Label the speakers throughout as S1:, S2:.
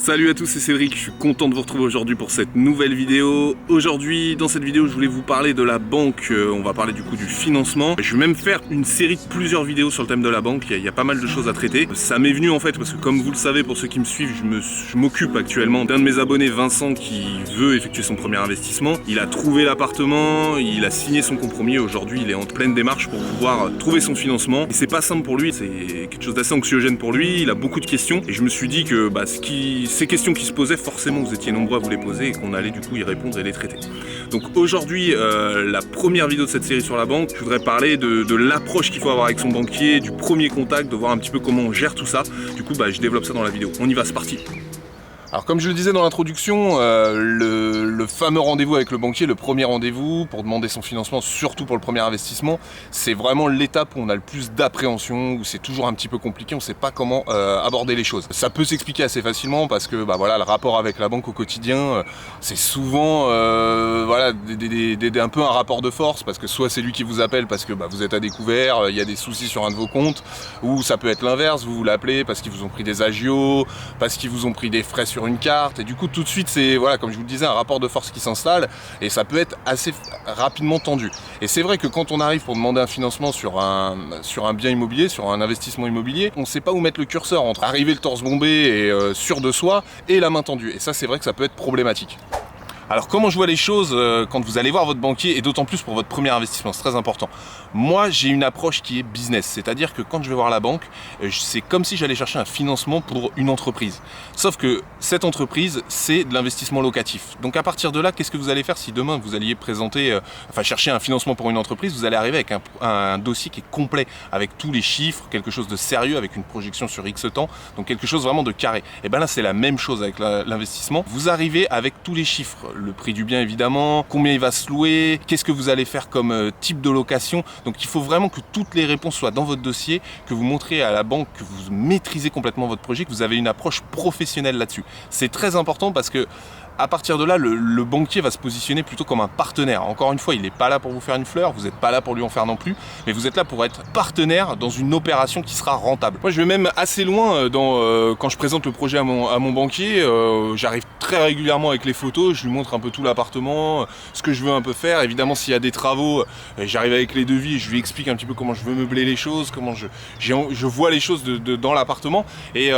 S1: Salut à tous, c'est Cédric, je suis content de vous retrouver aujourd'hui pour cette nouvelle vidéo. Aujourd'hui, dans cette vidéo, je voulais vous parler de la banque, on va parler du coup du financement. Je vais même faire une série de plusieurs vidéos sur le thème de la banque, il y a pas mal de choses à traiter. Ça m'est venu en fait parce que comme vous le savez, pour ceux qui me suivent, je m'occupe actuellement d'un de mes abonnés, Vincent, qui veut effectuer son premier investissement. Il a trouvé l'appartement, il a signé son compromis, aujourd'hui il est en pleine démarche pour pouvoir trouver son financement. Et c'est pas simple pour lui, c'est quelque chose d'assez anxiogène pour lui, il a beaucoup de questions et je me suis dit que ces questions qui se posaient, forcément vous étiez nombreux à vous les poser et qu'on allait du coup y répondre et les traiter. Donc aujourd'hui, la première vidéo de cette série sur la banque, je voudrais parler de l'approche qu'il faut avoir avec son banquier, du premier contact, de voir un petit peu comment on gère tout ça. Du coup, je développe ça dans la vidéo. On y va, c'est parti. Alors comme je le disais dans l'introduction, le fameux rendez-vous avec le banquier, le premier rendez-vous pour demander son financement, surtout pour le premier investissement, c'est vraiment l'étape où on a le plus d'appréhension, où c'est toujours un petit peu compliqué, on ne sait pas comment aborder les choses. Ça peut s'expliquer assez facilement parce que voilà, le rapport avec la banque au quotidien, c'est souvent voilà, un peu un rapport de force, parce que soit c'est lui qui vous appelle parce que vous êtes à découvert, il y a des soucis sur un de vos comptes, ou ça peut être l'inverse, vous l'appelez parce qu'ils vous ont pris des agios, parce qu'ils vous ont pris des frais sur une carte, et du coup tout de suite c'est, voilà, comme je vous le disais, un rapport de force qui s'installe et ça peut être assez rapidement tendu. Et c'est vrai que quand on arrive pour demander un financement sur un bien immobilier, sur un investissement immobilier, on ne sait pas où mettre le curseur entre arriver le torse bombé et sûr de soi et la main tendue, et ça c'est vrai que ça peut être problématique. Alors comment je vois les choses quand vous allez voir votre banquier, et d'autant plus pour votre premier investissement, c'est très important. Moi j'ai une approche qui est business, c'est-à-dire que quand je vais voir la banque, c'est comme si j'allais chercher un financement pour une entreprise. Sauf que cette entreprise, c'est de l'investissement locatif. Donc à partir de là, qu'est-ce que vous allez faire si demain vous alliez présenter, chercher un financement pour une entreprise, vous allez arriver avec un dossier qui est complet, avec tous les chiffres, quelque chose de sérieux, avec une projection sur X temps, donc quelque chose vraiment de carré. Et bien là c'est la même chose avec l'investissement, vous arrivez avec tous les chiffres, le prix du bien évidemment, combien il va se louer, qu'est-ce que vous allez faire comme type de location. Donc il faut vraiment que toutes les réponses soient dans votre dossier, que vous montrez à la banque que vous maîtrisez complètement votre projet, que vous avez une approche professionnelle là-dessus. C'est très important parce que à partir de là, le banquier va se positionner plutôt comme un partenaire. Encore une fois, il n'est pas là pour vous faire une fleur, vous n'êtes pas là pour lui en faire non plus, mais vous êtes là pour être partenaire dans une opération qui sera rentable. Moi, je vais même assez loin quand je présente le projet à mon banquier. J'arrive très régulièrement avec les photos, je lui montre un peu tout l'appartement, ce que je veux un peu faire. Évidemment, s'il y a des travaux, j'arrive avec les devis et je lui explique un petit peu comment je veux meubler les choses, comment je vois les choses dans l'appartement. Et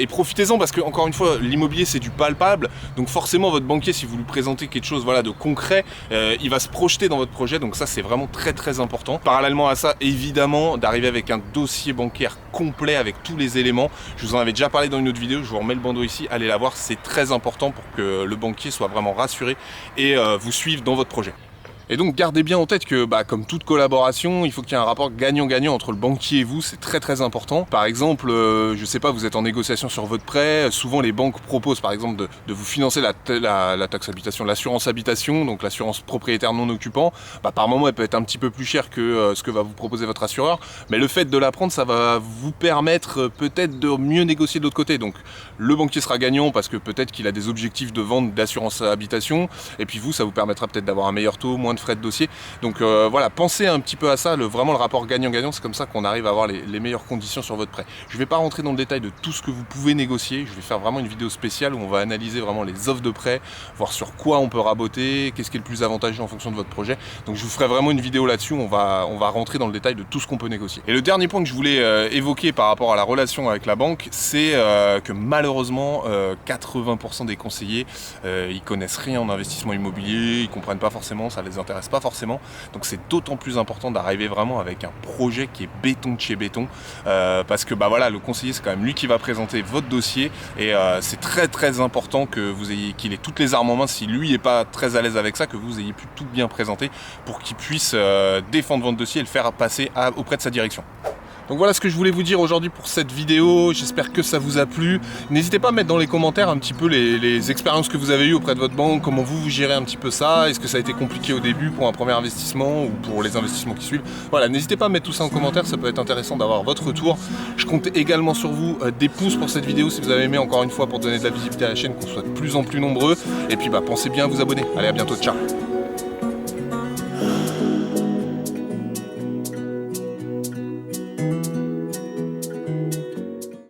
S1: profitez-en parce que, encore une fois, l'immobilier, c'est du palpable, donc forcément, votre banquier, si vous lui présentez quelque chose de concret, il va se projeter dans votre projet, donc ça c'est vraiment très très important. Parallèlement à ça, évidemment, d'arriver avec un dossier bancaire complet avec tous les éléments. Je vous en avais déjà parlé dans une autre vidéo, je vous remets le bandeau ici, allez la voir, c'est très important pour que le banquier soit vraiment rassuré et vous suive dans votre projet. Et donc gardez bien en tête que comme toute collaboration, il faut qu'il y ait un rapport gagnant-gagnant entre le banquier et vous, c'est très très important. Par exemple, je sais pas, vous êtes en négociation sur votre prêt, souvent les banques proposent par exemple de vous financer la taxe habitation, l'assurance habitation, donc l'assurance propriétaire non occupant. Par moment elle peut être un petit peu plus chère que ce que va vous proposer votre assureur, mais le fait de la prendre, ça va vous permettre peut-être de mieux négocier de l'autre côté. Donc le banquier sera gagnant parce que peut-être qu'il a des objectifs de vente d'assurance habitation, et puis vous, ça vous permettra peut-être d'avoir un meilleur taux, moins de frais de dossier. Donc voilà, pensez un petit peu à ça, vraiment le rapport gagnant-gagnant, c'est comme ça qu'on arrive à avoir les meilleures conditions sur votre prêt. Je ne vais pas rentrer dans le détail de tout ce que vous pouvez négocier, je vais faire vraiment une vidéo spéciale où on va analyser vraiment les offres de prêt, voir sur quoi on peut raboter, qu'est-ce qui est le plus avantageux en fonction de votre projet. Donc je vous ferai vraiment une vidéo là-dessus, on va rentrer dans le détail de tout ce qu'on peut négocier. Et le dernier point que je voulais évoquer par rapport à la relation avec la banque, c'est que malheureusement 80% des conseillers ils connaissent rien en investissement immobilier, ils comprennent pas forcément, ça les intéresse pas forcément, donc c'est d'autant plus important d'arriver vraiment avec un projet qui est béton de chez béton, parce que voilà, le conseiller c'est quand même lui qui va présenter votre dossier, et c'est très très important que qu'il ait toutes les armes en main. Si lui n'est pas très à l'aise avec ça, que vous ayez pu tout bien présenter pour qu'il puisse défendre votre dossier et le faire passer auprès de sa direction. Donc voilà ce que je voulais vous dire aujourd'hui pour cette vidéo, j'espère que ça vous a plu. N'hésitez pas à mettre dans les commentaires un petit peu les expériences que vous avez eues auprès de votre banque, comment vous gérez un petit peu ça, est-ce que ça a été compliqué au début pour un premier investissement ou pour les investissements qui suivent. Voilà, n'hésitez pas à mettre tout ça en commentaire, ça peut être intéressant d'avoir votre retour. Je compte également sur vous, des pouces pour cette vidéo si vous avez aimé, encore une fois, pour donner de la visibilité à la chaîne, qu'on soit de plus en plus nombreux. Et puis pensez bien à vous abonner. Allez, à bientôt, ciao.